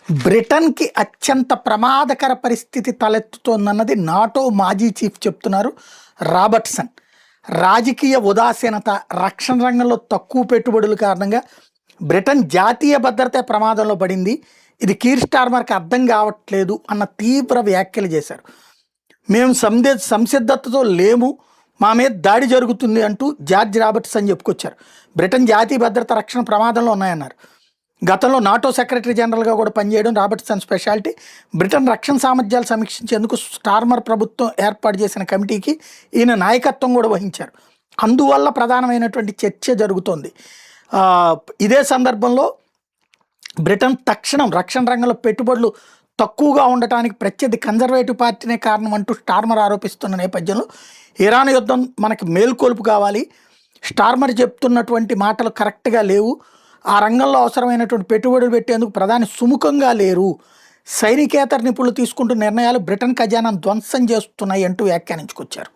బ్రిటన్‌కి అత్యంత ప్రమాదకర పరిస్థితి తలెత్తుతోందన్నది నాటో మాజీ చీఫ్ చెప్తున్నారు రాబర్ట్‌సన్. రాజకీయ ఉదాసీనత, రక్షణ రంగంలో తక్కువ పెట్టుబడుల కారణంగా బ్రిటన్ జాతీయ భద్రతే ప్రమాదంలో పడింది. ఇది కీర్ స్టార్మర్‌కి అర్థం కావట్లేదు అన్న తీవ్ర వ్యాఖ్యలు చేశారు. మేము సంసిద్ధతతో లేము, మా మీద దాడి జరుగుతుంది అంటూ జార్జ్ రాబర్ట్‌సన్ చెప్పుకొచ్చారు. బ్రిటన్ జాతీయ భద్రత, రక్షణ ప్రమాదంలో ఉన్నాయన్నారు. గతంలో నాటో సెక్రటరీ జనరల్గా కూడా పనిచేయడం రాబర్ట్‌సన్ స్పెషాలిటీ. బ్రిటన్ రక్షణ సామర్థ్యాలు సమీక్షించేందుకు స్టార్మర్ ప్రభుత్వం ఏర్పాటు చేసిన కమిటీకి ఈయన నాయకత్వం కూడా వహించారు. అందువల్ల ప్రధానమైనటువంటి చర్చ జరుగుతోంది. ఇదే సందర్భంలో బ్రిటన్ తక్షణం రక్షణ రంగంలో పెట్టుబడులు తక్కువగా ఉండటానికి ప్రత్యర్థి కన్జర్వేటివ్ పార్టీనే కారణం అంటూ స్టార్మర్ ఆరోపిస్తున్న నేపథ్యంలో ఇరాన్ యుద్ధం మనకి మేల్కొలుపు కావాలి, స్టార్మర్ చెప్తున్నటువంటి మాటలు కరెక్ట్గా లేవు, ఆ రంగంలో అవసరమైనటువంటి పెట్టుబడులు పెట్టేందుకు ప్రధాని సుముఖంగా లేరు, సైనికేతర నిపుణులు తీసుకుంటున్న నిర్ణయాలు బ్రిటన్ ఖజానాను ధ్వంసం చేస్తున్నాయి అంటూ వ్యాఖ్యానించుకొచ్చారు.